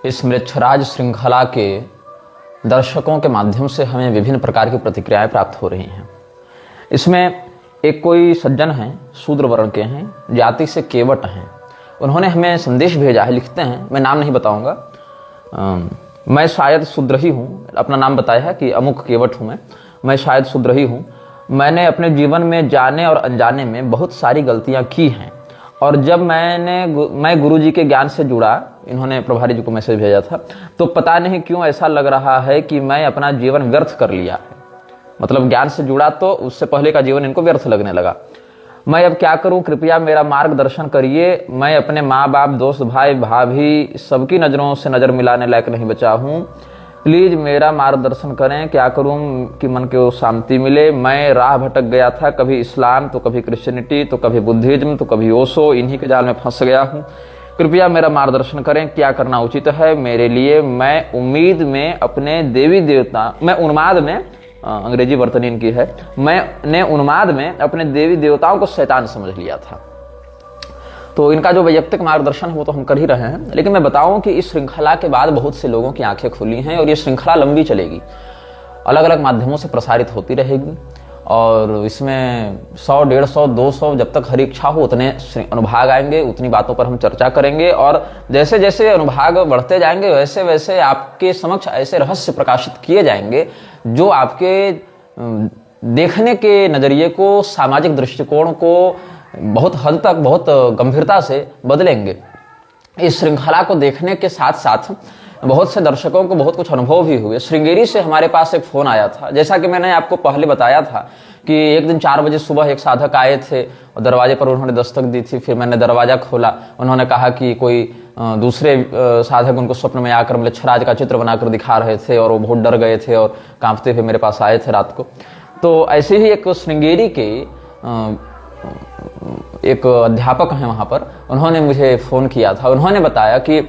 इस मृच्छराज श्रृंखला के दर्शकों के माध्यम से हमें विभिन्न प्रकार की प्रतिक्रियाएं प्राप्त हो रही हैं। इसमें एक कोई सज्जन हैं, शूद्र वर्ण के हैं, जाति से केवट हैं। उन्होंने हमें संदेश भेजा है, लिखते हैं, मैं नाम नहीं बताऊंगा, मैं शायद शूद्र ही हूँ, अपना नाम बताया है कि अमुक केवट हूँ मैं शायद शूद्र ही हूँ। मैंने अपने जीवन में जाने और अनजाने में बहुत सारी गलतियाँ की हैं, और जब मैं गुरु जी के ज्ञान से जुड़ा, इन्होंने प्रभारी जी को मैसेज भेजा था, तो पता नहीं क्यों ऐसा लग रहा है कि मैं अपना जीवन व्यर्थ कर लिया है। मतलब ज्ञान से जुड़ा तो उससे पहले का जीवन इनको व्यर्थ लगने लगा। मैं अब क्या करूं, कृपया मेरा मार्गदर्शन करिए। मैं अपने माँ बाप, दोस्त, भाई, भाभी सबकी नज़रों से नज़र मिलाने लायक नहीं बचा हूं। प्लीज मेरा मार्गदर्शन करें, क्या करूं कि मन को शांति मिले। मैं राह भटक गया था, कभी इस्लाम तो कभी क्रिश्चियनिटी तो कभी बुद्धिज्म तो कभी ओशो, इन्हीं के जाल में फंस गया हूं। कृपया मेरा मार्गदर्शन करें, क्या करना उचित है मेरे लिए। मैं उम्मीद में अपने देवी देवता, मैं उन्माद में, अंग्रेजी वर्तनी इनकी है, मैंने उन्माद में अपने देवी देवताओं को शैतान समझ लिया था। तो इनका जो वैयक्तिक मार्गदर्शन है वो तो हम कर ही रहे हैं, लेकिन मैं बताऊं कि इस श्रृंखला के बाद बहुत से लोगों की आंखें खुली हैं, और ये श्रृंखला लंबी चलेगी, अलग अलग माध्यमों से प्रसारित होती रहेगी, और इसमें 100, 150, 200 जब तक हर इच्छा हो उतने अनुभाग आएंगे, उतनी बातों पर हम चर्चा करेंगे। और जैसे जैसे अनुभाग बढ़ते जाएंगे वैसे वैसे आपके समक्ष ऐसे रहस्य प्रकाशित किए जाएंगे जो आपके देखने के नजरिए को, सामाजिक दृष्टिकोण को बहुत हद तक, बहुत गंभीरता से बदलेंगे। इस श्रृंखला को देखने के साथ साथ बहुत से दर्शकों को बहुत कुछ अनुभव भी हुए। श्रृंगेरी से हमारे पास एक फोन आया था, जैसा कि मैंने आपको पहले बताया था कि एक दिन 4 बजे सुबह एक साधक आए थे और दरवाजे पर उन्होंने दस्तक दी थी। फिर मैंने दरवाजा खोला, उन्होंने कहा कि कोई दूसरे साधक उनको स्वप्न में आकर मृच्छराज का चित्र बनाकर दिखा रहे थे, और वो बहुत डर गए थे और कांपते हुए मेरे पास आए थे रात को। तो ऐसे ही एक श्रृंगेरी के एक अध्यापक हैं वहाँ पर, उन्होंने मुझे फ़ोन किया था। उन्होंने बताया कि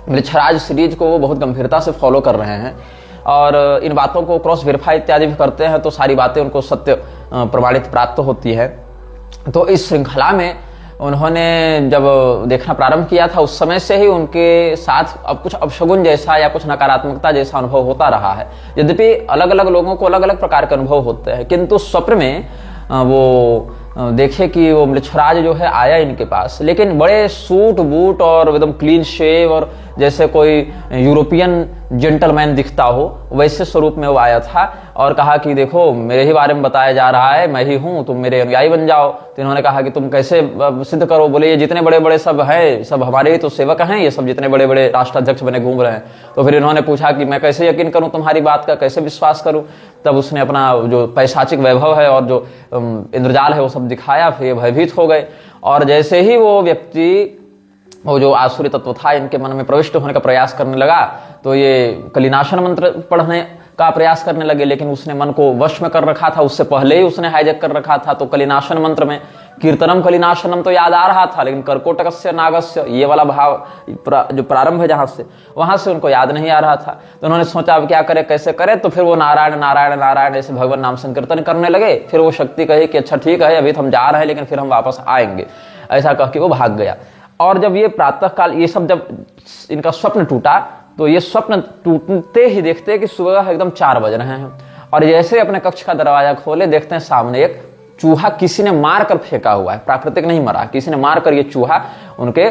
मृच्छराज सीरीज को वो बहुत गंभीरता से फॉलो कर रहे हैं, और इन बातों को क्रॉस वेरीफाई इत्यादि भी करते हैं, तो सारी बातें उनको सत्य प्रमाणित प्राप्त होती है। तो इस श्रृंखला में उन्होंने जब देखना प्रारंभ किया था, उस समय से ही उनके साथ अब कुछ अपशगुन जैसा या कुछ नकारात्मकता जैसा अनुभव होता रहा है। यद्यपि अलग अलग लोगों को अलग अलग प्रकार के अनुभव होते हैं, किंतु स्वप्न में वो देखे कि वो मृच्छराज जो है आया इनके पास, लेकिन बड़े सूट बूट और एकदम क्लीन शेव, और जैसे कोई यूरोपियन जेंटलमैन दिखता हो वैसे स्वरूप में वो आया था, और कहा कि देखो मेरे ही बारे में बताया जा रहा है, मैं ही हूँ, तुम मेरे अनुयायी बन जाओ। तो इन्होंने कहा कि तुम कैसे सिद्ध करो। बोले ये जितने बड़े बड़े सब हैं, सब हमारे ही तो सेवक हैं, ये सब जितने बड़े बड़े राष्ट्राध्यक्ष बने घूम रहे हैं। तो फिर इन्होंने पूछा कि मैं कैसे यकीन करूं तुम्हारी बात का, कैसे विश्वास करूं। तब उसने अपना जो पैशाचिक वैभव है और जो इंद्रजाल है वो सब दिखाया। फिर ये भयभीत हो गए, और जैसे ही वो व्यक्ति, वो जो आसुरी तत्व था इनके मन में प्रविष्ट होने का प्रयास करने लगा, तो ये कलिनाशन मंत्र पढ़ने का प्रयास करने लगे, लेकिन उसने मन को वश में कर रखा था, उससे पहले ही उसने हाईजैक कर रखा था। तो कलिनाशन मंत्र में कीर्तनम कलिनाशनम तो याद आ रहा था, लेकिन कर्कोटकस्य नागस्य ये वाला भाव जो प्रारंभ है जहां से, वहां से उनको याद नहीं आ रहा था। तो उन्होंने सोचा अब क्या करे, कैसे करे। तो फिर वो नारायण नारायण नारायण ऐसे भगवान नाम संकीर्तन करने लगे। फिर वो शक्ति कही कि अच्छा ठीक है, अभी तो हम जा रहे हैं, लेकिन फिर हम वापस आएंगे, ऐसा कह के वो भाग गया। और जब ये प्रातः काल, ये सब जब इनका स्वप्न टूटा, तो ये स्वप्न टूटते ही देखते कि सुबह एकदम 4 बज रहे हैं, और जैसे अपने कक्ष का दरवाजा खोले, देखते हैं सामने एक चूहा किसी ने मार कर फेंका हुआ है। प्राकृतिक नहीं मरा, किसी ने मार कर ये चूहा उनके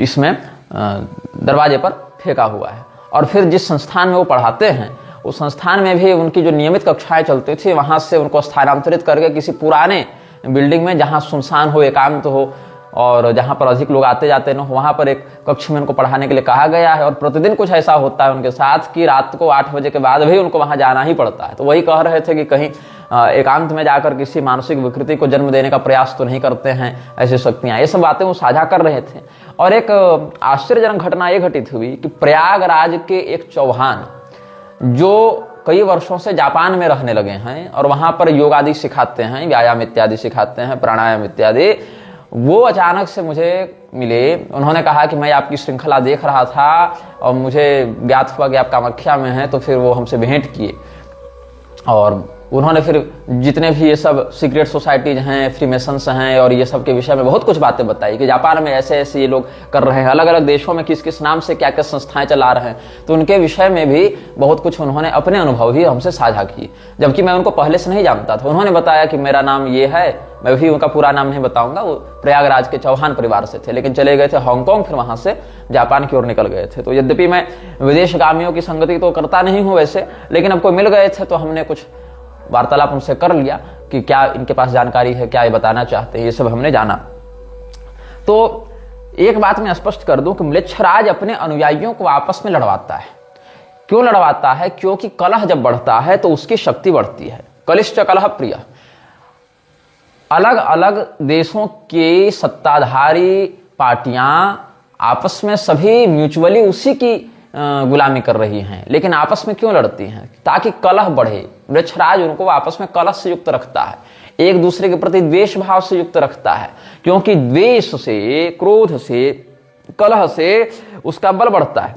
इसमें दरवाजे पर फेंका हुआ है। और फिर जिस संस्थान में वो पढ़ाते हैं, उस संस्थान में भी उनकी जो नियमित कक्षाएं चलती थी, वहां से उनको स्थानांतरित करके किसी पुराने बिल्डिंग में, जहां सुनसान हो, एकांत हो, और जहां पर अधिक लोग आते जाते न हो, वहां पर एक कक्ष में उनको पढ़ाने के लिए कहा गया है। और प्रतिदिन कुछ ऐसा होता है उनके साथ कि रात को 8 बजे के बाद भी उनको वहां जाना ही पड़ता है। तो वही कह रहे थे कि कहीं एकांत में जाकर किसी मानसिक विकृति को जन्म देने का प्रयास तो नहीं करते हैं ऐसी शक्तियां। ये सब बातें वो साझा कर रहे थे। और एक आश्चर्यजनक घटना ये घटित हुई कि प्रयागराज के एक चौहान, जो कई वर्षों से जापान में रहने लगे हैं और वहां पर योग आदि सिखाते हैं, व्यायाम इत्यादि सिखाते हैं, प्राणायाम इत्यादि, वो अचानक से मुझे मिले। उन्होंने कहा कि मैं आपकी श्रृंखला देख रहा था और मुझे ज्ञात हुआ कि आप कामाख्या में हैं, तो फिर वो हमसे भेंट किए और उन्होंने फिर जितने भी ये सब सीक्रेट सोसाइटीज हैं, फ्रीमेसन्स हैं और ये सब के विषय में बहुत कुछ बातें बताई कि जापान में ऐसे ऐसे ये लोग कर रहे हैं, अलग अलग देशों में किस किस नाम से क्या क्या संस्थाएं चला रहे हैं। तो उनके विषय में भी बहुत कुछ उन्होंने अपने अनुभव ही हमसे साझा किए, जबकि मैं उनको पहले से नहीं जानता था। उन्होंने बताया कि मेरा नाम ये है, मैं भी उनका पूरा नाम नहीं बताऊंगा, वो प्रयागराज के चौहान परिवार से थे, लेकिन चले गए थे हांगकांग, फिर वहां से जापान की ओर निकल गए थे। तो यद्यपि मैं विदेशगामियों की संगति तो करता नहीं हूं वैसे, लेकिन अब कोई मिल गए थे तो हमने कुछ वार्तालाप उनसे कर लिया कि क्या इनके पास जानकारी है, क्या ये बताना चाहते हैं, ये सब हमने जाना। तो एक बात मैं स्पष्ट कर दूं कि म्लेच्छराज अपने अनुयायियों को आपस में लड़वाता है। क्यों लड़वाता है? क्योंकि कलह जब बढ़ता है तो उसकी शक्ति बढ़ती है। कलिश्च कलह प्रिय। अलग अलग देशों के सत्ताधारी पार्टियां आपस में सभी म्यूचुअली उसी की गुलामी कर रही हैं, लेकिन आपस में क्यों लड़ती हैं? ताकि कलह बढ़े। म्लेच्छराज उनको आपस में कलह से युक्त रखता है, एक दूसरे के प्रति द्वेष भाव से युक्त रखता है, क्योंकि द्वेष से, क्रोध से, कलह से उसका बल बढ़ता है।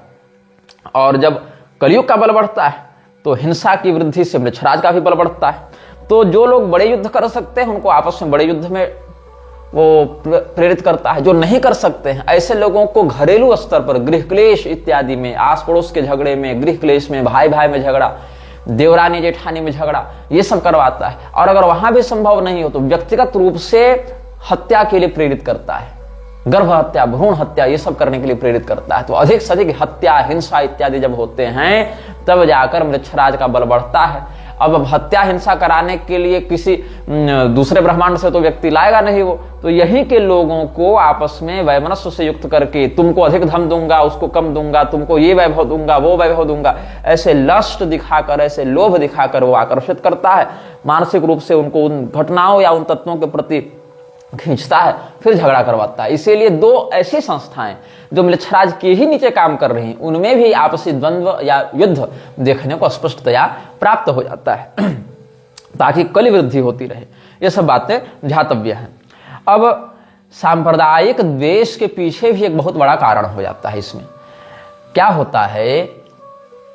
और जब कलयुग का बल बढ़ता है तो हिंसा की वृद्धि से म्लेच्छराज का भी बल बढ़ता है। तो जो लोग बड़े युद्ध कर सकते हैं उनको आपस में बड़े युद्ध में वो प्रेरित करता है। जो नहीं कर सकते हैं ऐसे लोगों को घरेलू स्तर पर गृह क्लेश इत्यादि में, आस पड़ोस के झगड़े में, गृह क्लेश में, भाई भाई में झगड़ा, देवरानी जेठानी में झगड़ा, ये सब करवाता है। और अगर वहां भी संभव नहीं हो तो व्यक्तिगत रूप से हत्या के लिए प्रेरित करता है, गर्भ हत्या, भ्रूण हत्या, ये सब करने के लिए प्रेरित करता है। तो अधिक से अधिक हत्या, हिंसा इत्यादि जब होते हैं तब जाकर म्लेच्छराज का बल बढ़ता है। अब हत्या हिंसा कराने के लिए किसी दूसरे ब्रह्मांड से तो व्यक्ति लाएगा नहीं वो, तो यहीं के लोगों को आपस में वैमनस्य से युक्त करके तुमको अधिक धन दूंगा, उसको कम दूंगा, तुमको ये वैभव दूंगा, वो वैभव दूंगा, ऐसे लस्ट दिखाकर, ऐसे लोभ दिखाकर वो आकर्षित करता है, मानसिक रूप से उनको उन घटनाओं या उन तत्वों के प्रति खींचता है, फिर झगड़ा करवाता है। इसीलिए दो ऐसी संस्थाएं जो म्लेच्छराज के ही नीचे काम कर रही हैं उनमें भी आपसी द्वंद्व या युद्ध देखने को स्पष्टतया प्राप्त हो जाता है ताकि कलि वृद्धि होती रहे। ये सब बातें ध्यातव्य हैं। अब सांप्रदायिक द्वेष के पीछे भी एक बहुत बड़ा कारण हो जाता है। इसमें क्या होता है,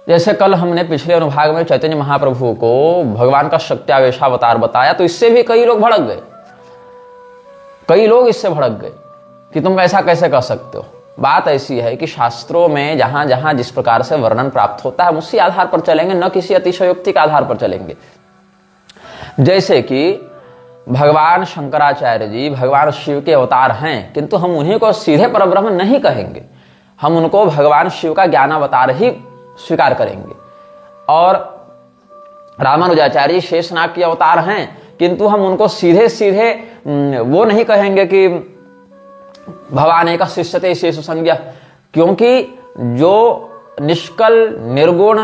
जैसे कल हमने पिछले अनुभाग में चैतन्य महाप्रभु को भगवान का शक्त्यावेशावतार बताया, तो इससे भी कई लोग भड़क गए, कई लोग इससे भड़क गए कि तुम ऐसा कैसे कर सकते हो। बात ऐसी है कि शास्त्रों में जहां जहां जिस प्रकार से वर्णन प्राप्त होता है उसी आधार पर चलेंगे, न किसी अतिशयोक्ति के आधार पर चलेंगे। जैसे कि भगवान शंकराचार्य जी भगवान शिव के अवतार हैं, किंतु हम उन्हीं को सीधे परब्रह्म नहीं कहेंगे, हम उनको भगवान शिव का ज्ञानावतार ही स्वीकार करेंगे। और रामानुजाचार्य शेषनाग के अवतार हैं, किंतु हम उनको सीधे सीधे वो नहीं कहेंगे कि भगवान एक शिष्यते शेष संज्ञा, क्योंकि जो निष्कल, निर्गुण,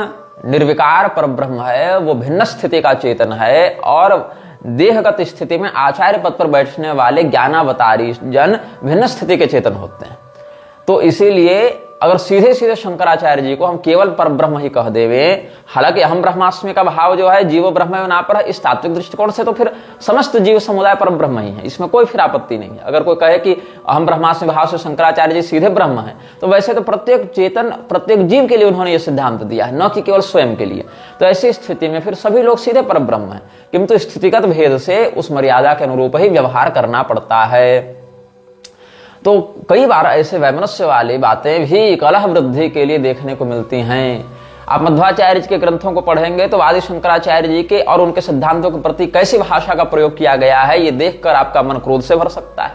निर्विकार परब्रह्म है वो भिन्न स्थिति का चेतन है, और देहगत स्थिति में आचार्य पद पर बैठने वाले ज्ञानावतारी जन भिन्न स्थिति के चेतन होते हैं। तो इसीलिए अगर सीधे सीधे शंकराचार्य जी को हम केवल परब्रह्म ही कह देवे, हालांकि अहम ब्रह्मास्मि का भाव जो है जीव ब्रह्म ना पर, इस तात्विक दृष्टिकोण से तो फिर समस्त जीव समुदाय परब्रह्म ही है, इसमें कोई फिर आपत्ति नहीं है। अगर कोई कहे कि अहम ब्रह्मास्मि भाव से शंकराचार्य जी सीधे ब्रह्म है, तो वैसे तो प्रत्येक चेतन, प्रत्येक जीव के लिए उन्होंने यह सिद्धांत दिया है, न कि केवल स्वयं के लिए। तो ऐसी स्थिति में फिर सभी लोग सीधे परब्रह्म है, किंतु स्थितिगत भेद से उस मर्यादा के अनुरूप ही व्यवहार करना पड़ता है। तो कई बार ऐसे वैमनस्य वाली बातें भी कलह वृद्धि के लिए देखने को मिलती हैं। आप मध्वाचार्य जी के ग्रंथों को पढ़ेंगे तो आदि शंकराचार्य जी के और उनके सिद्धांतों के प्रति कैसी भाषा का प्रयोग किया गया है, ये देखकर आपका मन क्रोध से भर सकता है।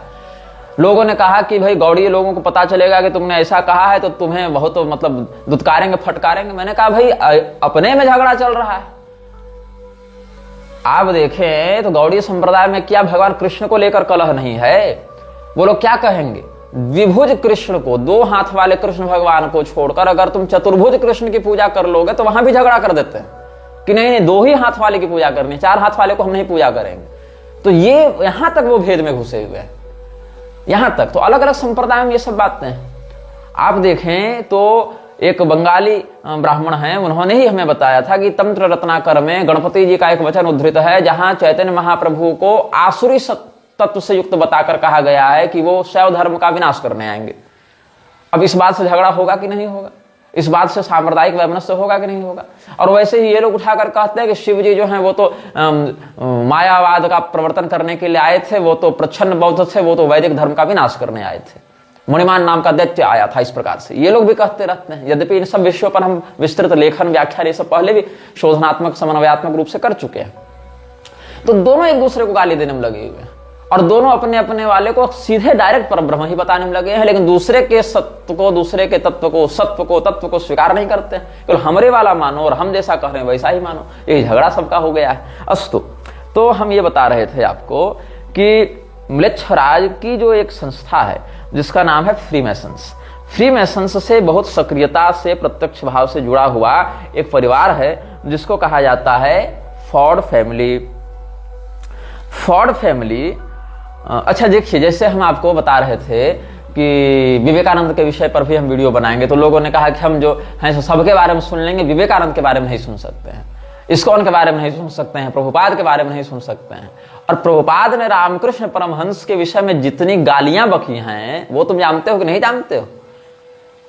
लोगों ने कहा कि भाई गौड़ीय लोगों को पता चलेगा कि तुमने ऐसा कहा है तो तुम्हें बहुत मतलब दुत्कारेंगे, फटकारेंगे। मैंने कहा भाई अपने में झगड़ा चल रहा है। आप देखें तो गौड़ीय संप्रदाय में क्या भगवान कृष्ण को लेकर कलह नहीं है? वो लोग क्या कहेंगे, विभुज कृष्ण को, दो हाथ वाले कृष्ण भगवान को छोड़कर अगर तुम चतुर्भुज कृष्ण की पूजा कर लोगे तो वहां भी झगड़ा कर देते हैं कि नहीं, दो ही हाथ वाले की पूजा करनी, चार हाथ वाले को हम नहीं पूजा करेंगे। तो ये यहां तक वो भेद में घुसे हुए हैं, यहां तक। तो अलग अलग संप्रदाय में ये सब बातें हैं। आप देखें तो एक बंगाली ब्राह्मण हैं, उन्होंने ही हमें बताया था कि तंत्र रत्नाकर में गणपति जी का एक वचन उद्धृत है जहां चैतन्य महाप्रभु को आसुरी तत्व से युक्त बताकर कहा गया है कि वो शैव धर्म का विनाश करने आएंगे। अब इस बात से झगड़ा होगा कि नहीं होगा? इस बात से सांप्रदायिक वैमनस्य होगा कि नहीं होगा। और वैसे ही ये लोग उठाकर कहते हैं कि शिव जी जो हैं वो तो मायावाद का प्रवर्तन करने के लिए आए थे, वो तो प्रच्छन्न बौद्ध थे, वो तो वैदिक धर्म का विनाश करने आए थे, मुनिमान नाम का दैत्य आया था, इस प्रकार से ये लोग भी कहते रहते हैं। यद्यपि इन सब विषयों पर हम विस्तृत लेखन व्याख्यान ये सब पहले भी शोधनात्मक समन्वयात्मक रूप से कर चुके हैं। तो दोनों एक दूसरे को गाली देने में लगे हुए हैं और दोनों अपने अपने वाले को सीधे डायरेक्ट परब्रह्म ही बताने में लगे हैं, लेकिन दूसरे के सत्व को, दूसरे के तत्व को, सत्व को, तत्व को स्वीकार नहीं करते हैं। केवल हमरे वाला मानो और हम जैसा कह रहे हैं वैसा ही मानो, ये झगड़ा सबका हो गया है। अस्तु, तो हम ये बता रहे थे आपको कि म्लेच्छराज की जो एक संस्था है जिसका नाम है फ्रीमेसन्स, फ्रीमेसन्स से बहुत सक्रियता से प्रत्यक्ष भाव से जुड़ा हुआ एक परिवार है जिसको कहा जाता है फॉर्ड फैमिली। फॉर्ड फैमिली, अच्छा देखिए, जैसे हम आपको बता रहे थे कि विवेकानंद के विषय पर भी हम वीडियो बनाएंगे, तो लोगों ने कहा कि हम जो हैं सबके बारे में सुन लेंगे, विवेकानंद के बारे में नहीं सुन सकते हैं, इस्कॉन के बारे में नहीं सुन सकते हैं, प्रभुपाद के बारे में नहीं सुन सकते हैं। और प्रभुपाद ने रामकृष्ण परमहंस के विषय में जितनी गालियां बकी हैं वो तुम जानते हो कि नहीं जानते हो?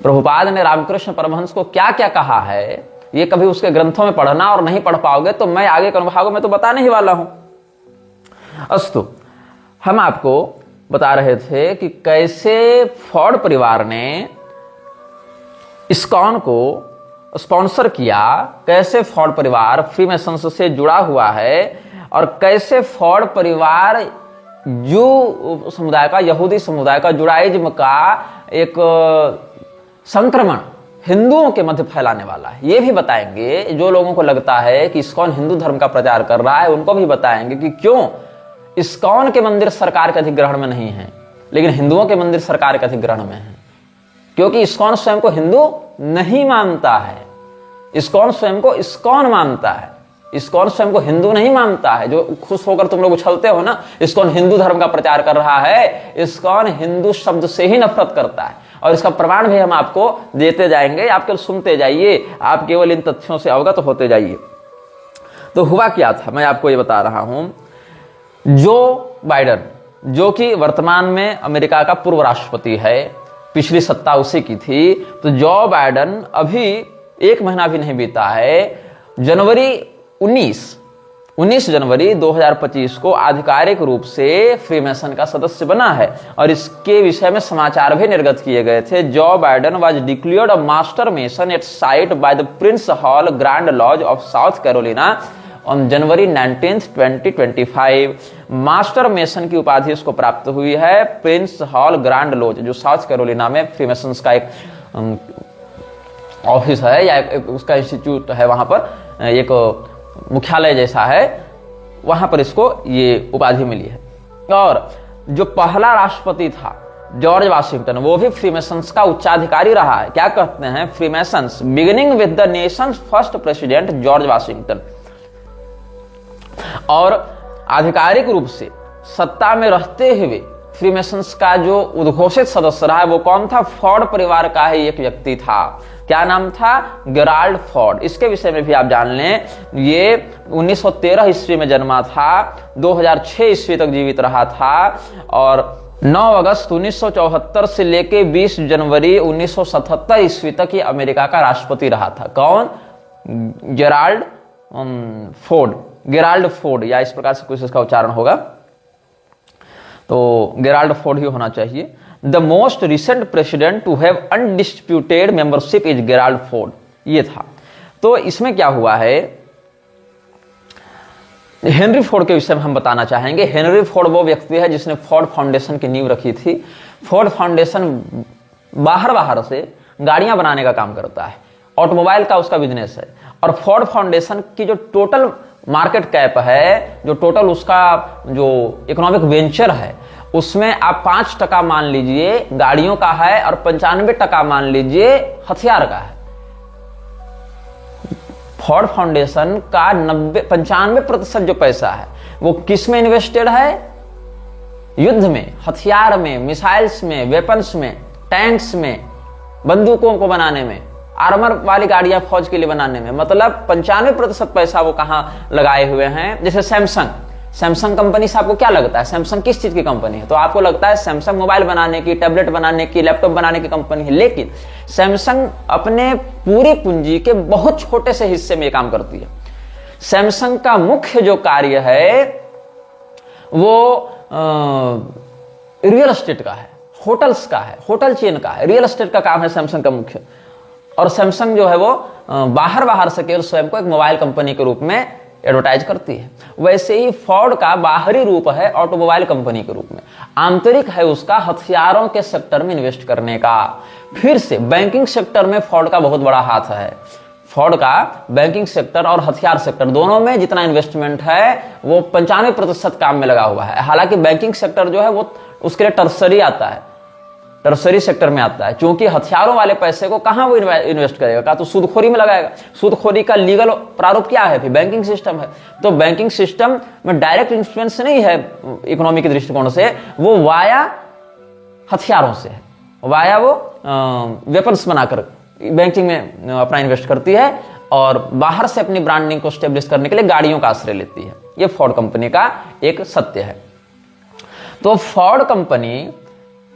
प्रभुपाद ने रामकृष्ण परमहंस को क्या क्या कहा है, ये कभी उसके ग्रंथों में पढ़ना और नहीं पढ़ पाओगे तो मैं आगे के अनुभागों में तो बताने ही वाला हूं। अस्तु, हम आपको बता रहे थे कि कैसे फॉर्ड परिवार ने इस्कॉन को स्पॉन्सर किया, कैसे फॉर्ड परिवार फ्रीमेसन्स से जुड़ा हुआ है और कैसे फॉर्ड परिवार जू समुदाय का, यहूदी समुदाय का, जुडाइज्म का एक संक्रमण हिंदुओं के मध्य फैलाने वाला है, ये भी बताएंगे। जो लोगों को लगता है कि इस्कॉन हिंदू धर्म का प्रचार कर रहा है उनको भी बताएंगे कि क्यों इस्कॉन के मंदिर सरकार के अधिग्रहण में नहीं है लेकिन हिंदुओं के मंदिर सरकार के अधिग्रहण में है, क्योंकि इस्कॉन स्वयं को हिंदू नहीं मानता है, इस्कॉन स्वयं को इस्कॉन मानता है, इस्कॉन स्वयं को हिंदू नहीं मानता है। जो खुश होकर तुम लोग उछलते हो ना, इस्कॉन हिंदू धर्म का प्रचार कर रहा है, इस्कॉन हिंदू शब्द से ही नफरत करता है और इसका प्रमाण भी हम आपको देते जाएंगे, आप केवल सुनते जाइए, आप केवल इन तथ्यों से अवगत होते जाइए। तो हुआ क्या था, मैं आपको ये बता रहा हूं। जो बाइडेन, जो कि वर्तमान में अमेरिका का पूर्व राष्ट्रपति है, पिछली सत्ता उसी की थी, तो जो बाइडेन अभी 1 महीना भी नहीं बीता है, जनवरी 19 जनवरी 2025 को आधिकारिक रूप से फ्रीमेसन का सदस्य बना है और इसके विषय में समाचार भी निर्गत किए गए थे। Joe Biden was declared a master mason at sight by the Prince Hall Grand Lodge of South Carolina on January 19, 2025। Master mason की उपाधि इसको प्राप्त हुई है प्रिंस हॉल ग्रैंड लॉज, जो साउथ कैरोलिना में फ्रीमेसन्स का एक ऑफिस है या उसका इंस्टीट्यूट है, वहां पर एक मुख्यालय जैसा है, वहां पर इसको ये उपाधि मिली है। और जो पहला राष्ट्रपति था जॉर्ज वाशिंगटन, वो भी फ्रीमेसन्स का उच्चाधिकारी रहा है। क्या कहते हैं Freemasons, beginning with the nation's first president George Washington. और आधिकारिक रूप से सत्ता में रहते हुए फ्रीमेसन्स का जो उद्घोषित सदस्य रहा है वो कौन था? फॉर्ड परिवार का ही एक व्यक्ति था। क्या नाम था? Gerald Ford. इसके विषय में भी आप जान लें, ये 1913 ईस्वी में जन्मा था, 2006 ईस्वी तक जीवित रहा था और 9 अगस्त 1974 से लेके 20 जनवरी 1977 ईस्वी तक ये अमेरिका का राष्ट्रपति रहा था। कौन? गेराल्ड फोर्ड, गेराल्ड फोर्ड, या इस प्रकार से कुछ इसका उच्चारण होगा, तो गेराल्ड फोर्ड ही होना चाहिए। The most recent president to have undisputed membership is Gerald Ford, ये था। तो इसमें क्या हुआ है, हेनरी फोर्ड के विषय में हम बताना चाहेंगे। हेनरी फोर्ड वो व्यक्ति है जिसने फोर्ड फाउंडेशन की नींव रखी थी। फोर्ड फाउंडेशन बाहर से गाड़ियां बनाने का काम करता है, ऑटोमोबाइल का उसका बिजनेस है। और फोर्ड फाउंडेशन की जो टोटल मार्केट कैप है, जो टोटल उसका जो इकोनॉमिक वेंचर है, उसमें आप 5% मान लीजिए गाड़ियों का है और 95% मान लीजिए हथियार का है। फोर्ड फाउंडेशन का 95% जो पैसा है वो किस में इन्वेस्टेड है? युद्ध में, हथियार में, मिसाइल्स में, वेपन्स में, टैंक्स में, बंदूकों को बनाने में, आर्मर वाली गाड़ियां फौज के लिए बनाने में। मतलब 95% पैसा वो कहां लगाए हुए हैं। जैसे सैमसंग कंपनी से आपको क्या लगता है? सैमसंग किस चीज की कंपनी है? तो आपको लगता है सैमसंग मोबाइल बनाने की, टैबलेट बनाने की, लैपटॉप बनाने की कंपनी है। लेकिन सैमसंग अपने पूरी पूंजी के बहुत छोटे से हिस्से में ये काम करती है। सैमसंग का मुख्य जो कार्य है वो रियल एस्टेट का है, होटल्स का है, होटल चेन का है, रियल एस्टेट का काम है सैमसंग का मुख्य। और सैमसंग जो है वो बाहर से केवल स्वयं को एक मोबाइल कंपनी के रूप में एडवर्टाइज करती है। वैसे ही फोर्ड का बाहरी रूप है ऑटोमोबाइल कंपनी के रूप में, आंतरिक है उसका हथियारों के सेक्टर में इन्वेस्ट करने का। फिर से बैंकिंग सेक्टर में फोर्ड का बहुत बड़ा हाथ है। फोर्ड का बैंकिंग सेक्टर और हथियार सेक्टर दोनों में जितना इन्वेस्टमेंट है वो 95% काम में लगा हुआ है। हालांकि बैंकिंग सेक्टर जो है वो उसके लिए टर्सरी आता है, टर्सरी सेक्टर में आता है, क्योंकि हथियारों वाले पैसे को कहां वो इन्वेस्ट करेगा? का तो सूदखोरी में लगाएगा। सूदखोरी का लीगल प्रारूप क्या है? फिर बैंकिंग सिस्टम है। तो बैंकिंग सिस्टम में डायरेक्ट इन्फ्लुएंस नहीं है इकोनॉमी के दृष्टिकोण से, वो वाया हथियारों से है, वाया वो वेपन्स बनाकर बैंकिंग में अपना इन्वेस्ट करती है और बाहर से अपनी ब्रांडिंग को स्टेब्लिश करने के लिए गाड़ियों का आश्रय लेती है। यह फोर्ड कंपनी का एक सत्य है। तो फोर्ड कंपनी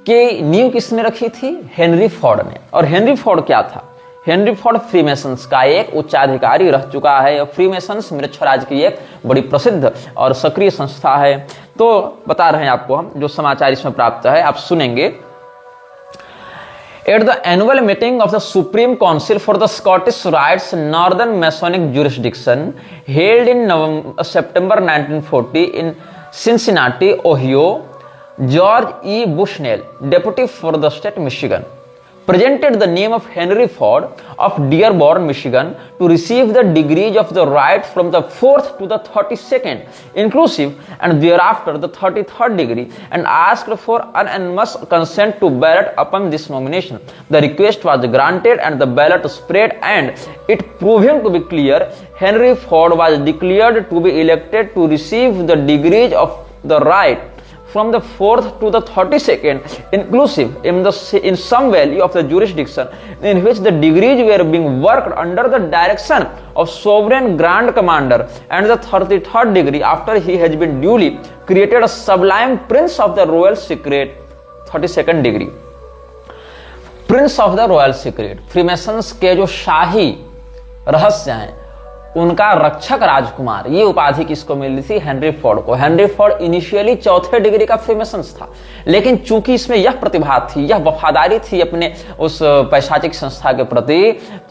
की नींव किसने रखी थी? हेनरी फोर्ड ने। और हेनरी फोर्ड क्या था? हेनरी फोर्ड फ्रीमेसन्स का एक उच्चाधिकारी रह चुका है। फ्रीमेसन्स मृच्छराज की एक बड़ी प्रसिद्ध और सक्रिय संस्था है। तो बता रहे हैं आपको हम, जो समाचार इसमें प्राप्त है आप सुनेंगे। At the annual meeting of the Supreme Council for the Scottish Rites Northern Masonic Jurisdiction held in September 1940 in Cincinnati, Ohio, George E. Bushnell, deputy for the state Michigan, presented the name of Henry Ford of Dearborn, Michigan, to receive the degrees of the right from the 4th to the 32nd, inclusive, and thereafter the 33rd degree, and asked for unanimous consent to ballot upon this nomination. The request was granted, and the ballot spread, and it proving to be clear, Henry Ford was declared to be elected to receive the degrees of the right from the 4th to the 32nd, inclusive, in some value of the jurisdiction in which the degrees were being worked under the direction of sovereign grand commander, and the 33rd degree after he has been duly created a sublime prince of the royal secret. 32nd degree, prince of the royal secret, Freemasons के जो शाही रहस्य हैं उनका रक्षक राजकुमार, ये उपाधि किसको मिली थी? हेनरी फोर्ड को। हेनरी फोर्ड इनिशियली 4थे डिग्री का फ्रीमेसन्स था, लेकिन चूंकि इसमें यह प्रतिभा थी, यह वफादारी थी अपने उस पैशाचिक संस्था के प्रति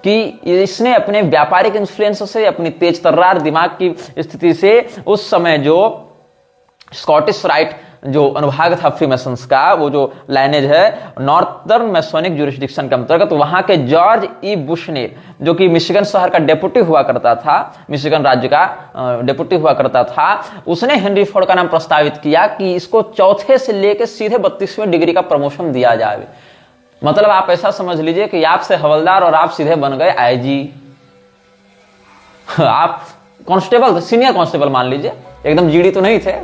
कि इसने अपने व्यापारिक इन्फ्लुएंस से, अपनी तेज तर्रार दिमाग की स्थिति से उस समय जो स्कॉटिश राइट जो अनुभाग था फ्रीमेसन्स का, वो जो लाइनेज है नॉर्थर्न मैसोनिक ज्यूरिसडिक्शन के अंतर्गत, वहां के जॉर्ज ई बुशनेल, जो कि मिशिगन शहर का डेप्यूटी हुआ करता था, मिशिगन राज्य का डेप्यूटी हुआ करता था, उसने हेनरी फोर्ड का नाम प्रस्तावित किया कि इसको 4थे से लेकर सीधे 32वें डिग्री का प्रमोशन दिया जाए। मतलब आप ऐसा समझ लीजिए कि आपसे हवलदार और आप सीधे बन गए आईजी। आप कांस्टेबल, सीनियर कांस्टेबल मान लीजिए, एकदम जीडी तो नहीं थे,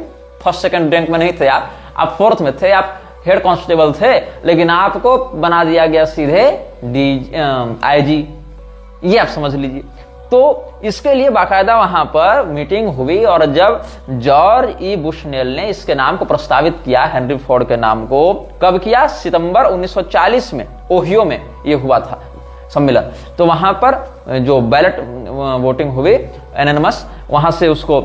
फर्स्ट सेकंड रैंक में नहीं थे आप 4th में थे, आप हेड कांस्टेबल थे, लेकिन आपको बना दिया गया सीधे आईजी। ये आप समझ लीजिए। तो इसके लिए बाकायदा वहां पर मीटिंग हुई और जब जॉर्ज ई बुशनेल ने इसके नाम को प्रस्तावित किया, हेनरी फोर्ड के नाम को, कब किया? सितंबर 1940 में ओहियो में ये हुआ था सम्मेलन। तो वहां पर जो बैलेट वोटिंग हुई एनोनिमस, वहां से उसको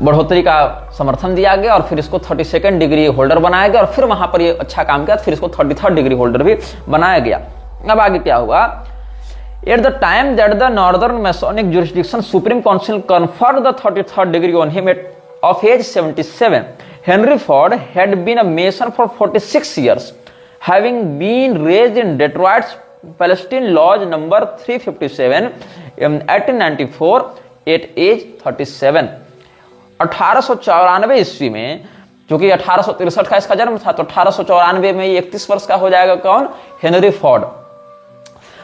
बढ़ोतरी का समर्थन दिया गया और फिर इसको 32nd डिग्री होल्डर बनाया गया और फिर वहां पर ये अच्छा काम किया, फिर इसको 33rd डिग्री होल्डर भी बनाया गया। अब आगे क्या हुआ? At the time that the Northern Masonic Jurisdiction Supreme Council conferred the 33rd degree on him of age 77, Henry Ford had been a Mason for 46 years, having been raised in Detroit's Palestine Lodge number 357 in 1894 at age 37। 1894 ईस्वी में, जो कि 1863 का इसका जन्म था, तो 1894 में 31 वर्ष का हो जाएगा। कौन? Henry Ford.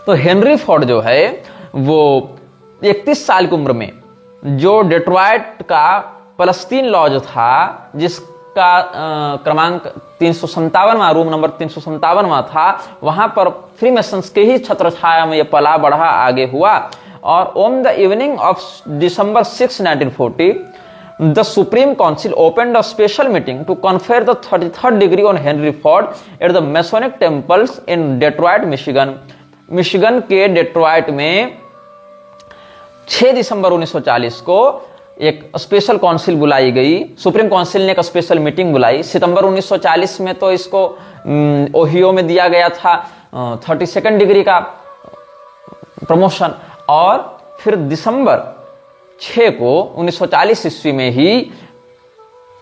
तो हेनरी फोर्ड जो है वो 31 साल की उम्र में जो डेट्रॉइट का फलस्तीन लॉज था, जिसका क्रमांक 357वां, रूम नंबर 357वां था, वहां पर फ्रीमेसन्स के ही छत्र छाया में ये पला बढ़ा, आगे हुआ और on the evening of December 6, 1940, the Supreme Council opened a special meeting to confer the 33rd degree on Henry Ford at the Masonic temples in Detroit, Michigan. Michigan के डेट्रॉइट में 6 दिसंबर 1940 को एक स्पेशल काउंसिल बुलाई गई। Supreme council ने एक special meeting बुलाई। सितंबर 1940 में तो इसको ओहियो में दिया गया था 32nd डिग्री का प्रमोशन, और फिर दिसंबर 6 को 1940 ईस्वी में ही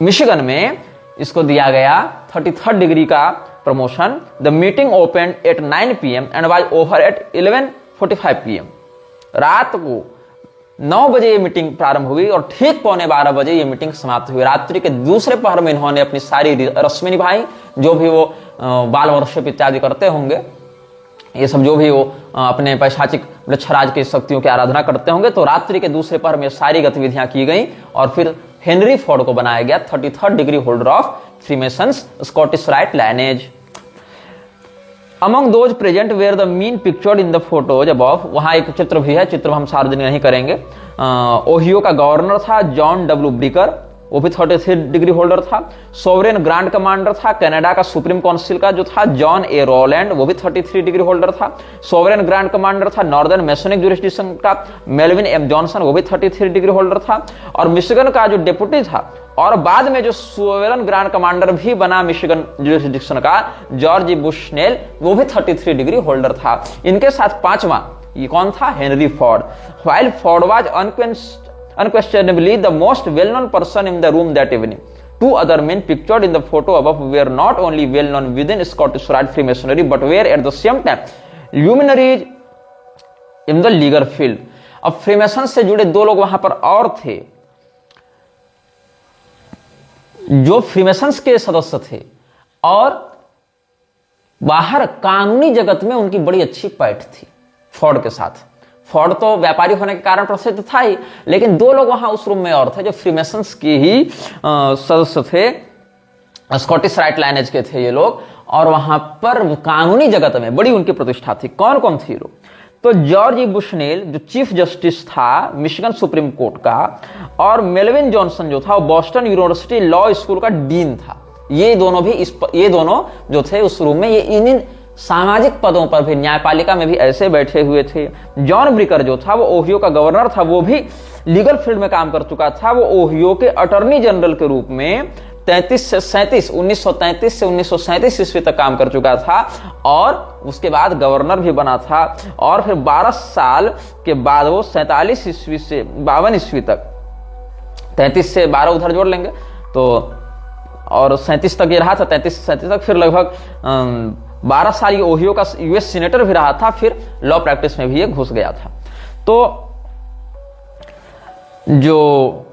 मिशिगन में इसको दिया गया 33rd डिग्री का promotion. The meeting open at 9 PM and was over at 11:45 PM। रात को 9 बजे ये मीटिंग प्रारंभ हुई और ठीक 11:15 बजे ये मीटिंग समाप्त हुई। रात्रि के दूसरे पहर में इन्होंने अपनी सारी रस्में निभाई, जो भी वो बाल वर्षिप इत्यादि करते होंगे, ये सब जो भी वो अपने पैशाचिक वृक्षराज की शक्तियों की आराधना करते होंगे, तो रात्रि के दूसरे पहर में सारी गतिविधियां की गई और फिर हेनरी फोर्ड को बनाया गया 33rd degree holder of Freemasons Scottish rite lineage. Among those present were the men pictured in the photos above, वहां एक चित्र भी है, चित्र हम सार्वजनिक नहीं करेंगे। ओहियो का गवर्नर था जॉन डब्ल्यू ब्रिकर, वो भी 33 डिग्री होल्डर था। सोवरेन ग्रांड कमांडर था कनाडा का सुप्रीम काउंसिल का जो था जॉन ए रोलैंड, वो भी 33 डिग्री होल्डर था। सोवरेन ग्रांड कमांडर था नॉर्दर्न मैसोनिक ज्यूरिसडिक्शन का मेलविन एम जॉनसन, वो भी 33 डिग्री होल्डर था। और मिशिगन का जो डेप्यूटी था और बाद में जो सोवरेन ग्रांड कमांडर भी बना मिशिगन ज्यूरिसडिक्शन का, जॉर्ज बुशनेल, वो भी 33 डिग्री होल्डर था। इनके साथ पांचवा ये कौन था? Henry Ford. While Ford was unquestionably the most well-known person in the room that evening. Two other men pictured in the photo above were not only well-known within Scottish Rite Freemasonry but were at the same time luminaries in the legal field. अब Freemason से जुड़े दो लोग वहां पर और थे जो फ्रीमेसन्स के सदस्य थे और बाहर कानूनी जगत में उनकी बड़ी अच्छी पैठ थी फोर्ड के साथ। फोर्ड तो व्यापारी होने के कारण प्रसिद्ध था ही, लेकिन दो लोग वहां उस रूम में और थे जो फ्रीमेसन्स के ही सदस्य थे, स्कॉटिश राइट लाइनेज के थे ये लोग, और वहां पर कानूनी जगत में बड़ी उनकी प्रतिष्ठा थी। कौन कौन थे लोग? तो जॉर्ज ई बुशनेल जो चीफ जस्टिस था मिशिगन सुप्रीम कोर्ट का, और मेलविन जॉनसन जो था वो बॉस्टन यूनिवर्सिटी लॉ स्कूल का डीन था। ये दोनों जो थे उस रूम में, ये इन सामाजिक पदों पर भी, न्यायपालिका में भी ऐसे बैठे हुए थे। जॉन ब्रिकर जो था वो ओहियो का गवर्नर था, वो भी लीगल फील्ड में काम कर चुका था। वो ओहियो के अटॉर्नी जनरल के रूप में 1933 से 1937 ईस्वी तक काम कर चुका था और उसके बाद गवर्नर भी बना था। और फिर 12 साल के बाद वो 47 ईस्वी से 52 ईस्वी तक, 33 से 12 उधर जोड़ लेंगे तो, और 37 तक ये रहा था, 33 से 37 तक, फिर लगभग 12 साल ये ओहियो का यूएस सीनेटर भी रहा था, फिर लॉ प्रैक्टिस में भी ये घुस गया था। तो जो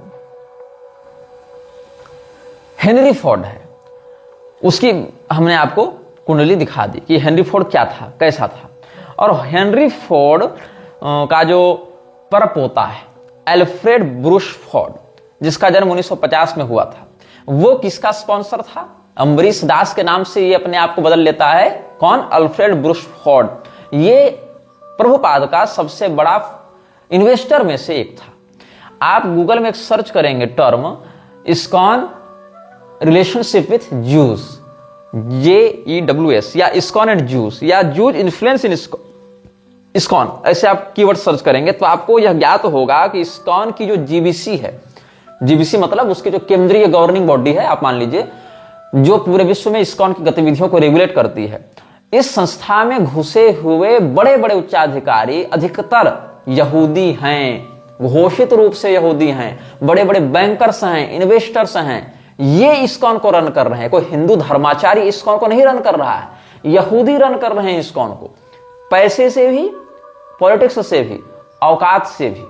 हेनरी फोर्ड है उसकी हमने आपको कुंडली दिखा दी कि हेनरी फोर्ड क्या था, कैसा था। और हेनरी फोर्ड का जो परपोता है एल्फ्रेड ब्रूस फोर्ड, जिसका जन्म 1950 में हुआ था, वो किसका स्पॉन्सर था? अम्बरीश दास के नाम से ये अपने आप को बदल लेता है। कौन? Alfred Bruce Ford. ये प्रभुपाद का सबसे बड़ा इन्वेस्टर में से एक था। आप गूगल में एक सर्च करेंगे term ISKCON relationship with juice, JEWS, या इस्कॉन एंड जूस, या जूस इन्फ्लुएंस इन इस्कॉन, ऐसे आप कीवर्ड सर्च करेंगे तो आपको यह ज्ञात होगा कि इस्कॉन की जो जीबीसी है, जीबीसी मतलब उसकी जो केंद्रीय गवर्निंग बॉडी है, आप मान लीजिए, जो पूरे विश्व में इस्कॉन की गतिविधियों को रेगुलेट करती है, इस संस्था में घुसे हुए बड़े बड़े उच्चाधिकारी अधिकतर यहूदी हैं, घोषित रूप से यहूदी हैं, बड़े बड़े बैंकर्स हैं, इन्वेस्टर्स हैं। ये इस्कॉन को रन कर रहे हैं। कोई हिंदू धर्माचारी इस्कॉन को नहीं रन कर रहा है, यहूदी रन कर रहे हैं इस्कॉन को, पैसे से भी, पॉलिटिक्स से भी, औकात से भी।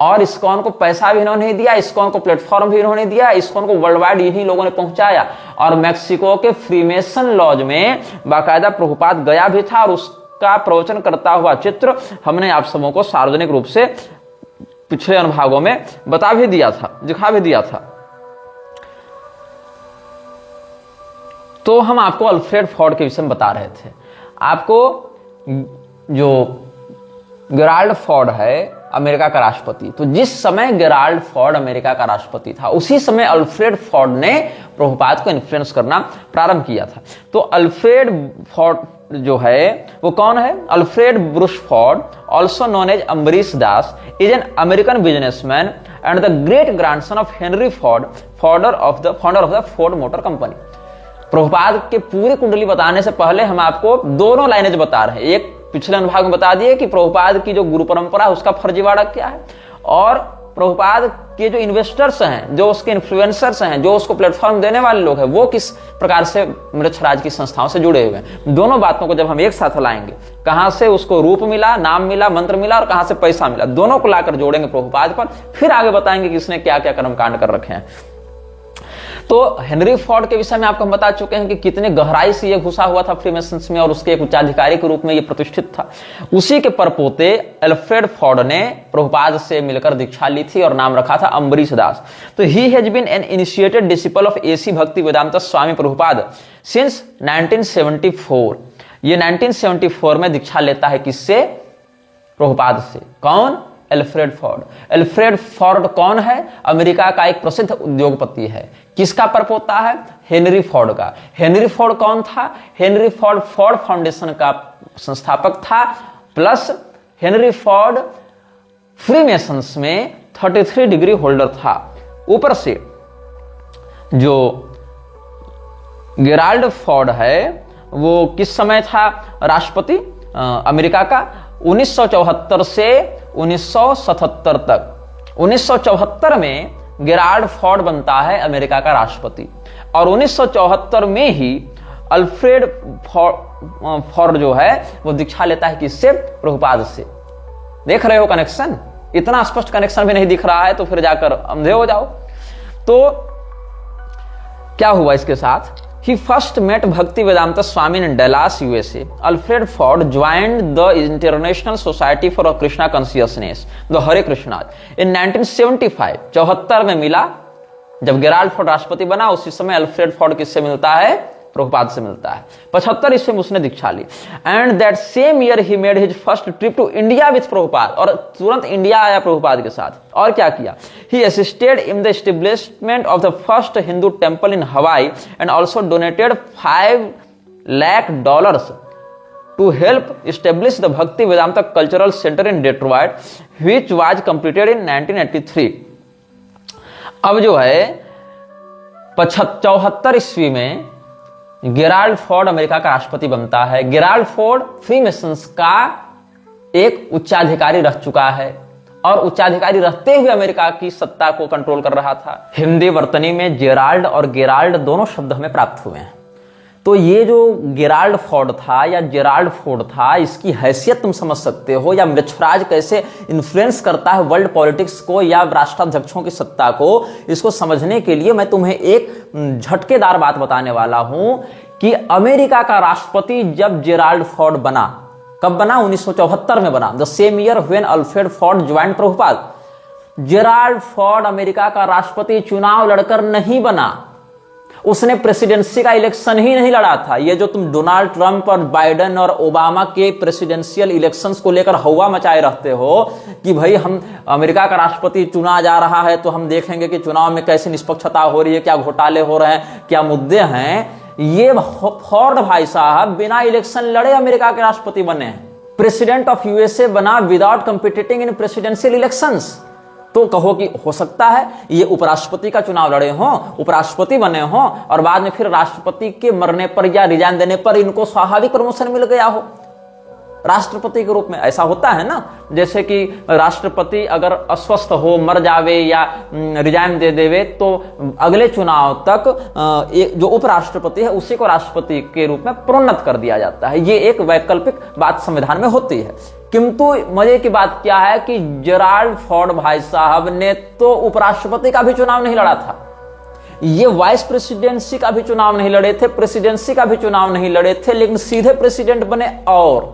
और इस्कॉन को पैसा भी इन्होंने दिया, इस्कॉन को प्लेटफॉर्म भी इन्होंने दिया, इस्कॉन को वर्ल्ड वाइड इन्हीं लोगों ने पहुंचाया। और मैक्सिको के फ्रीमेसन लॉज में बाकायदा प्रभुपाद गया भी था और उसका प्रवचन करता हुआ चित्र हमने आप सबों को सार्वजनिक रूप से पिछले अनुभागों में बता भी दिया था, दिखा भी दिया था। तो हम आपको अल्फ्रेड फोर्ड के विषय में बता रहे थे। आपको जो गेराल्ड फोर्ड है अमेरिका का राष्ट्रपति, तो जिस समय गेराल्ड फोर्ड अमेरिका का राष्ट्रपति था उसी समय अल्फ्रेड फोर्ड ने प्रभुपाद को इन्फ्लुएंस करना प्रारंभ किया था। तो अल्फ्रेड फोर्ड जो है वो कौन है? Alfred Bruce Ford, also known as Ambarish Das, is an American businessman and the great grandson of Henry Ford, founder of the Ford Motor Company. Prabhupada के पूरी कुंडली बताने से पहले हम आपको दोनों लाइनें बता रहे हैं। एक पिछले अनुभाग में बता दिए कि प्रभुपाद की जो गुरु परंपरा है उसका फर्जीवाड़ा क्या है, और प्रभुपाद के जो इन्वेस्टर्स हैं, जो उसके इन्फ्लुएंसर्स हैं, जो उसको प्लेटफॉर्म देने वाले लोग हैं, वो किस प्रकार से मृक्षराज की संस्थाओं से जुड़े हुए हैं। दोनों बातों को जब हम एक साथ लाएंगे, कहां से उसको रूप मिला, नाम मिला, मंत्र मिला और कहां से पैसा मिला, दोनों को लाकर जोड़ेंगे प्रभुपाद पर, फिर आगे बताएंगे कि इसने क्या क्या कर्मकांड कर रखे हैं। तो हेनरी फोर्ड के विषय में आपको हम बता चुके हैं कि कितने गहराई से ये घुसा हुआ था फ्रीमेसन्स में और उसके एक उच्चाधिकारी के रूप में ये प्रतिष्ठित था। उसी के परपोते अल्फ्रेड फोर्ड ने प्रभुपाद से मिलकर दीक्षा ली थी और नाम रखा था अम्बरीश दास। तो he has been an initiated disciple of AC Bhaktivedanta Swami Prabhupada since 1974। ये 1974 में दीक्षा लेता है किससे? प्रभुपाद से। कौन? Alfred Ford. अल्फ्रेड फोर्ड कौन है? अमेरिका का एक प्रसिद्ध उद्योगपति है। किसका परपोता है? हेनरी फोर्ड का। हेनरी फोर्ड कौन था? हेनरी फोर्ड फोर्ड फाउंडेशन का संस्थापक था, प्लस हेनरी फोर्ड फ्रीमेसन्स में 33 डिग्री होल्डर था। ऊपर से जो गेराल्ड फोर्ड है वो किस समय था राष्ट्रपति अमेरिका का? 1974 से 1977 तक। 1974 में गेराल्ड फोर्ड बनता है अमेरिका का राष्ट्रपति, और 1974 में ही अल्फ्रेड फोर्ड जो है वो दीक्षा लेता है किससे? प्रभुपाद से। देख रहे हो कनेक्शन? इतना स्पष्ट कनेक्शन भी नहीं दिख रहा है तो फिर जाकर अंधे हो जाओ। तो क्या हुआ इसके साथ? He first met Bhakti Vedanta Swami in Dallas, USA. Alfred Ford joined the International Society for Krishna Consciousness, the Hare Krishna, in 1975. 74 में मिला। जब गेराल्ड फोर्ड राष्ट्रपति बना उसी समय अल्फ्रेड फोर्ड किससे मिलता है? प्रभुपाद से मिलता है। 75 ईस्वी में उसने दीक्षा ली। And that same year he made his first trip to India with Prabhupada, और तुरंत इंडिया आया प्रभुपाद के साथ। और क्या किया? He assisted in the establishment of the first Hindu temple in Hawaii and also donated $5 lakh to help establish the Bhakti Vedanta cultural centre in Detroit, which was completed in 1983। अब जो है 74 ईस्वी में गेराल्ड फोर्ड अमेरिका का राष्ट्रपति बनता है। गेराल्ड फोर्ड फ्रीमेसन्स का एक उच्चाधिकारी रह चुका है और उच्चाधिकारी रहते हुए अमेरिका की सत्ता को कंट्रोल कर रहा था। हिंदी वर्तनी में जेराल्ड और गेराल्ड दोनों शब्द हमें प्राप्त हुए हैं। तो ये जो गेराल्ड फोर्ड था या जेराल्ड फोर्ड था, इसकी हैसियत तुम समझ सकते हो, या मृक्षराज कैसे इन्फ्लुएंस करता है वर्ल्ड पॉलिटिक्स को या राष्ट्राध्यक्षों की सत्ता को। इसको समझने के लिए मैं तुम्हें एक झटकेदार बात बताने वाला हूं कि अमेरिका का राष्ट्रपति जब जेराल्ड फोर्ड बना, कब बना? 1974 में बना, the same year when Alfred Ford joined Prabhupada. Gerald Ford America का राष्ट्रपति चुनाव लड़कर नहीं बना, उसने प्रेसिडेंसी का इलेक्शन ही नहीं लड़ा था। ये जो तुम डोनाल्ड ट्रंप और बाइडेन और ओबामा के प्रेसिडेंशियल इलेक्शंस को लेकर हवा मचाए रहते हो कि भाई हम अमेरिका का राष्ट्रपति चुना जा रहा है तो हम देखेंगे कि चुनाव में कैसे निष्पक्षता हो रही है, क्या घोटाले हो रहे हैं, क्या मुद्दे हैं। ये फोर्ड भाई साहब बिना इलेक्शन लड़े अमेरिका के राष्ट्रपति बने हैं। प्रेसिडेंट ऑफ यूएसए बना विदाउट कंपीटिटिंग इन प्रेसिडेंशियल इलेक्शंस। तो कहो कि हो सकता है ये उपराष्ट्रपति का चुनाव लड़े हों, उपराष्ट्रपति बने हों और बाद में फिर राष्ट्रपति के मरने पर या रिजाइन देने पर इनको स्वाभाविक प्रमोशन मिल गया हो राष्ट्रपति के रूप में। ऐसा होता है ना, जैसे कि राष्ट्रपति अगर अस्वस्थ हो, मर जावे या रिजाइन दे देवे तो अगले चुनाव तक जो उपराष्ट्रपति है उसी को राष्ट्रपति के रूप में प्रोन्नत कर दिया जाता है। ये एक वैकल्पिक बात संविधान में होती है। किंतु मजे की बात क्या है कि जेराल्ड फोर्ड भाई साहब ने तो उपराष्ट्रपति का भी चुनाव नहीं लड़ा था, ये वाइस प्रेसिडेंसी का भी चुनाव नहीं लड़े थे, प्रेसिडेंसी का भी चुनाव नहीं लड़े थे, लेकिन सीधे प्रेसिडेंट बने। और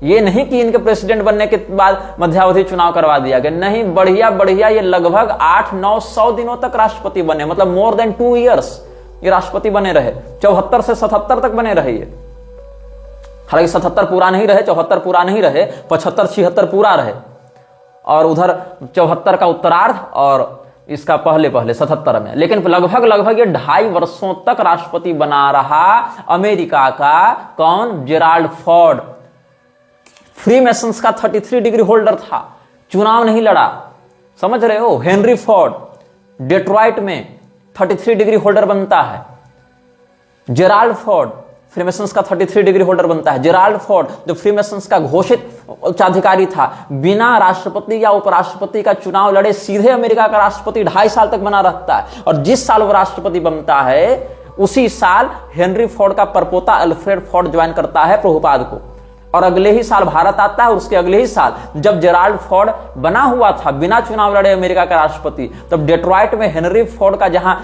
ये नहीं कि इनके प्रेसिडेंट बनने के बाद मध्यावधि चुनाव करवा दिया गया, नहीं, बढ़िया ये लगभग 800-900 दिनों तक राष्ट्रपति बने, मतलब मोर देन 2 इयर्स ये राष्ट्रपति बने रहे। 74 से 77 तक बने रहे ये। हालांकि 77 पूरा नहीं रहे, 74 पूरा नहीं रहे, 75 76 पूरा रहे, और उधर 74 का उत्तरार्ध और इसका पहले 77 में। लेकिन लगभग ये 2.5 वर्षों तक राष्ट्रपति बना रहा अमेरिका का कौन? Gerald Ford. फ्रीमेसन्स का 33 डिग्री होल्डर था, चुनाव नहीं लड़ा, समझ रहे हो? हेनरी फोर्ड डेट्रॉइट में 33 डिग्री होल्डर बनता है। जेराल्ड फोर्ड फ्रीमेसन्स का 33 डिग्री होल्डर बनता है। जेराल्ड फोर्ड जो फ्रीमेसन्स का घोषित उच्चाधिकारी था, बिना राष्ट्रपति या उपराष्ट्रपति का चुनाव लड़े सीधे अमेरिका का राष्ट्रपति 2.5 साल तक बना रहता है। और जिस साल वो राष्ट्रपति बनता है उसी साल हेनरी फोर्ड का परपोता अल्फ्रेड फोर्ड ज्वाइन करता है प्रभुपाद को, और अगले ही साल भारत आता है। और उसके अगले ही साल जब जेराल्ड फोर्ड बना हुआ था बिना चुनाव लड़े अमेरिका का राष्ट्रपति, तब डेट्रॉइट में हेनरी फोर्ड का जहां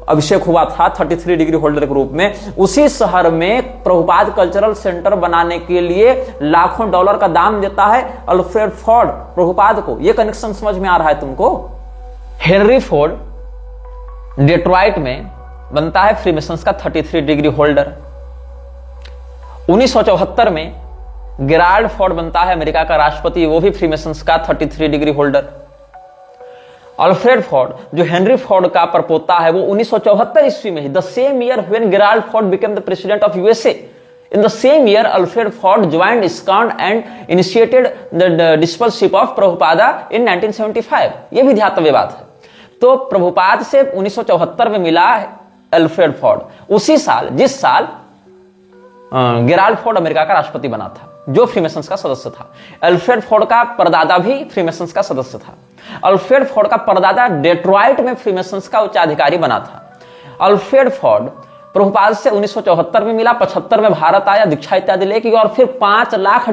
अभिषेक हुआ था 33 डिग्री होल्डर के रूप में, उसी शहर में प्रभुपाद कल्चरल सेंटर बनाने के लिए लाखों डॉलर का दाम देता है अल्फ्रेड फोर्ड प्रभुपाद को। यह कनेक्शन समझ में आ रहा है तुमको? हेनरी फोर्ड डेट्रॉइट में बनता है फ्रीमेसन्स का 33 डिग्री होल्डर। 1974 में जेराल्ड फोर्ड बनता है अमेरिका का राष्ट्रपति, वो भी फ्रीमेसन्स का 33 डिग्री होल्डर। अल्फ्रेड फोर्ड जो हेनरी फोर्ड का परपोता है, वो 1974 ईस्वी में ही, the same year when Gerald Ford became the president of USA, in the same year Alfred Ford joined ISKCON and initiated the discipleship of Prabhupada in 1975। यह भी ध्यातव्य बात है। तो प्रभुपाद से 1974 में मिला अल्फ्रेड फोर्ड, उसी साल जिस साल जेराल्ड फोर्ड अमेरिका का राष्ट्रपति बना था, जो फ्रीमेसन्स का सदस्य था। अल्फ्रेड फोर्ड का परदादा भी फ्रीमेसन्स का सदस्य था। अल्फ्रेड फोर्ड का परदादा डेट्रॉइट में फ्रीमेसन्स का उच्चाधिकारी बना था। अल्फ्रेड फोर्ड प्रभुपाद से 1974 में मिला, 75 में भारत आया, दीक्षा इत्यादि लेके, और फिर $5 लाख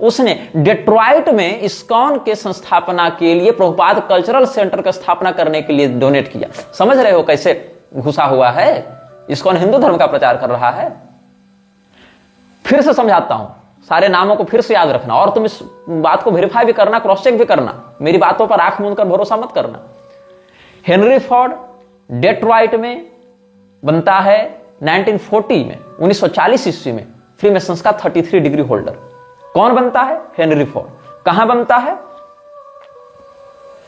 उसने डेट्रॉइट में ISKCON के संस्थापना के लिए, प्रभुपाद कल्चरल सेंटर की स्थापना करने के लिए डोनेट किया। समझ रहे हो कैसे घुसा हुआ है? ISKCON हिंदू धर्म का प्रचार कर रहा है। फिर से समझाता हूं, सारे नामों को फिर से याद रखना, और तुम इस बात को वेरीफाई भी करना, क्रॉस चेक भी करना, मेरी बातों पर आंख मूंद कर भरोसा मत करना। हेनरी फोर्ड डेट्रॉइट में बनता है 1940 में, 1940 ईस्वी में, फ्रीमेसन्स का 33 डिग्री होल्डर। कौन बनता है? Henry Ford. कहां बनता है?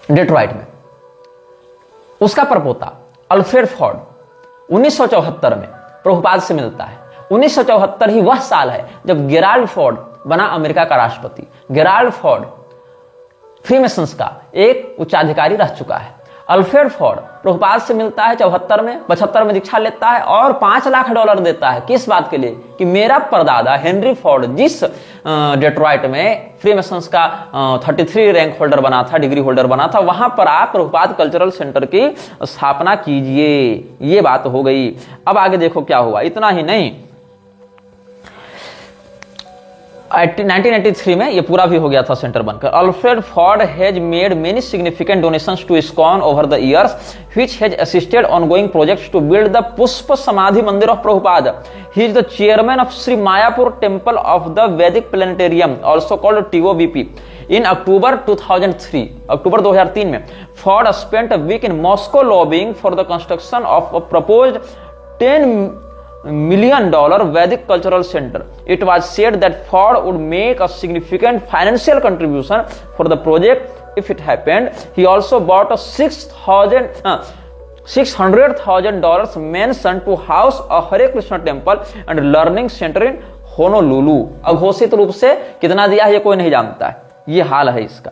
डेट्रॉइट में। उसका परपोता अल्फ्रेड फोर्ड 1974 में प्रभुपाद से मिलता है। 1974 ही वह साल है जब जेराल्ड फोर्ड बना अमेरिका का राष्ट्रपति। जेराल्ड फोर्ड फ्रीमेसन्स का एक उच्चाधिकारी रह चुका है। अल्फ्रेड फोर्ड प्रभुपाद से मिलता है 74 में, 75 में दीक्षा लेता है, और $5 लाख देता है। किस बात के लिए? कि मेरा परदादा हेनरी फोर्ड जिस डेट्रॉइट में फ्रीमेसन्स का 33 रैंक होल्डर बना था, डिग्री होल्डर बना था, वहां पर आप प्रभुपाद कल्चरल सेंटर की स्थापना कीजिए। ये बात हो गई। अब आगे देखो क्या हुआ। इतना ही नहीं, 1983 में ये पूरा भी हो गया था सेंटर बनकर। Alfred Ford has made many significant donations to ISKCON over the years which has assisted ongoing projects to build the Pushpa Samadhi Mandir of Prabhupada. He is the chairman of Shri Mayapur temple of the Vedic planetarium, also called TOVP। In October 2003 में Ford spent a week in Moscow lobbying for the construction of a proposed $10 million Vedic cultural center. It was said that Ford would make a significant financial contribution for the project if it happened. He also bought a $600,000 mansion to house a Hare Krishna temple and learning center in Honolulu. अघोषित रूप से कितना दिया है ये कोई नहीं जानता है। ये हाल है इसका।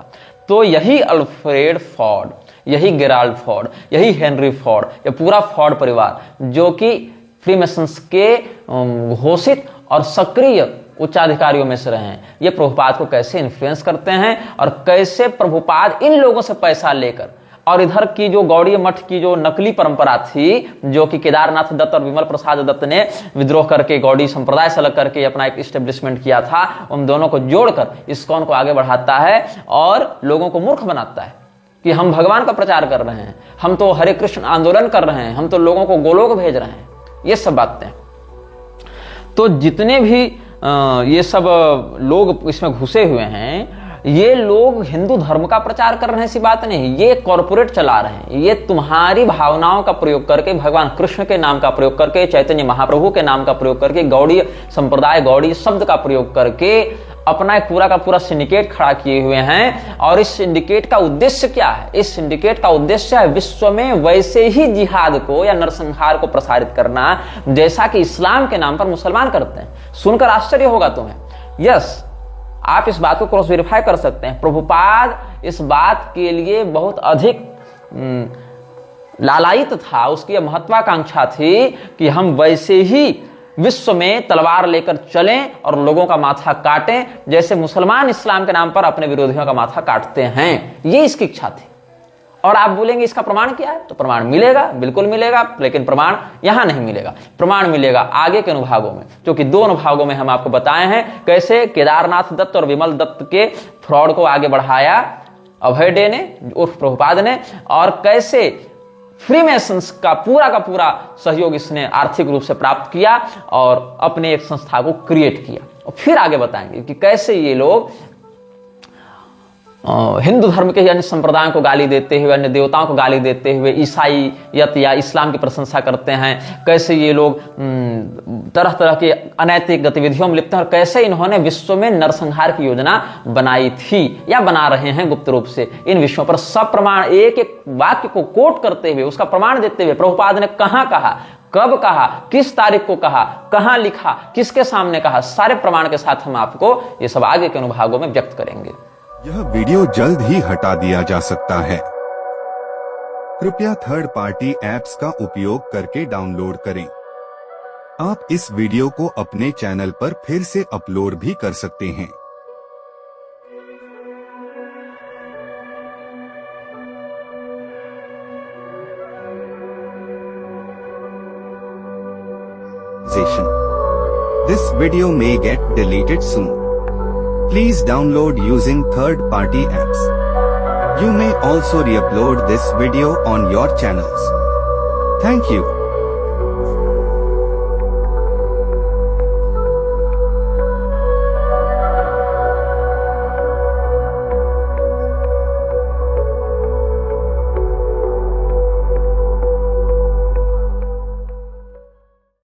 तो यही अल्फ्रेड फोर्ड, यही जेराल्ड फोर्ड, यही हेनरी फोर्ड, ये पूरा फोर्ड परिवार जो कि फ्रीमेसन्स के घोषित और सक्रिय उच्चाधिकारियों में से रहे हैं, ये प्रभुपाद को कैसे इन्फ्लुएंस करते हैं और कैसे प्रभुपाद इन लोगों से पैसा लेकर, और इधर की जो गौड़ीय मठ की जो नकली परंपरा थी, जो कि केदारनाथ दत्त और विमल प्रसाद दत्त ने विद्रोह करके गौड़ी संप्रदाय से अलग करके अपना एक इस्टेब्लिशमेंट किया था, उन दोनों को जोड़कर ISKCON को आगे बढ़ाता है और लोगों को मूर्ख बनाता है कि हम भगवान का प्रचार कर रहे हैं, हम तो हरे कृष्ण आंदोलन कर रहे हैं, हम तो लोगों को गोलोक भेज रहे हैं। ये सब बातें। तो जितने भी ये सब लोग इसमें घुसे हुए हैं, ये लोग हिंदू धर्म का प्रचार कर रहे हैं, ऐसी बात नहीं। ये कॉर्पोरेट चला रहे हैं। ये तुम्हारी भावनाओं का प्रयोग करके, भगवान कृष्ण के नाम का प्रयोग करके, चैतन्य महाप्रभु के नाम का प्रयोग करके, गौड़ीय संप्रदाय, गौड़ी शब्द का प्रयोग करके अपना एक पूरा का पूरा सिंडिकेट खड़ा किए हुए हैं। और इस सिंडिकेट का उद्देश्य क्या है? इस सिंडिकेट का उद्देश्य है विश्व में वैसे ही जिहाद को या नरसंहार को प्रसारित करना जैसा कि इस्लाम के नाम पर मुसलमान करते हैं। सुनकर आश्चर्य होगा तुम्हें। यस, आप इस बात को क्रॉस वेरीफाई कर सकते हैं। प्रभुपाद इस बात के लिए बहुत अधिक लालायित था, उसकी महत्वाकांक्षा थी कि हम वैसे ही विश्व में तलवार लेकर चलें और लोगों का माथा काटें जैसे मुसलमान इस्लाम के नाम पर अपने विरोधियों का माथा काटते हैं। ये इसकी इच्छा थी। और आप बोलेंगे इसका प्रमाण क्या है? तो प्रमाण मिलेगा, बिल्कुल मिलेगा, लेकिन प्रमाण यहां नहीं मिलेगा। प्रमाण मिलेगा आगे के अनुभागों में, क्योंकि दो अनुभागों में हम आपको बताए हैं कैसे केदारनाथ दत्त और विमल दत्त के फ्रॉड को आगे बढ़ाया अभय डे ने उर्फ प्रभुपाद ने, और कैसे फ्रीमेसन्स का पूरा सहयोग इसने आर्थिक रूप से प्राप्त किया और अपने एक संस्था को क्रिएट किया। और फिर आगे बताएंगे कि कैसे ये लोग हिंदू धर्म के अन्य संप्रदायों को गाली देते हुए, अन्य देवताओं को गाली देते हुए ईसाईयत या इस्लाम की प्रशंसा करते हैं। कैसे ये लोग तरह तरह की अनैतिक गतिविधियों में लिप्त हैं और कैसे इन्होंने विश्व में नरसंहार की योजना बनाई थी या बना रहे हैं गुप्त रूप से। इन विषयों पर सब प्रमाण, एक एक वाक्य को कोट करते हुए, उसका प्रमाण देते हुए, प्रभुपाद ने कहां कहा, कब कहा, किस तारीख को कहा, कहां लिखा, किसके सामने कहा, सारे प्रमाण के साथ हम आपको ये सब आगे के अनुभागों में व्यक्त करेंगे। यह वीडियो जल्द ही हटा दिया जा सकता है। कृपया थर्ड पार्टी ऐप्स का उपयोग करके डाउनलोड करें। आप इस वीडियो को अपने चैनल पर फिर से अपलोड भी कर सकते हैं। This video may get deleted soon. Please download using third-party apps. You may also re-upload this video on your channels. Thank you.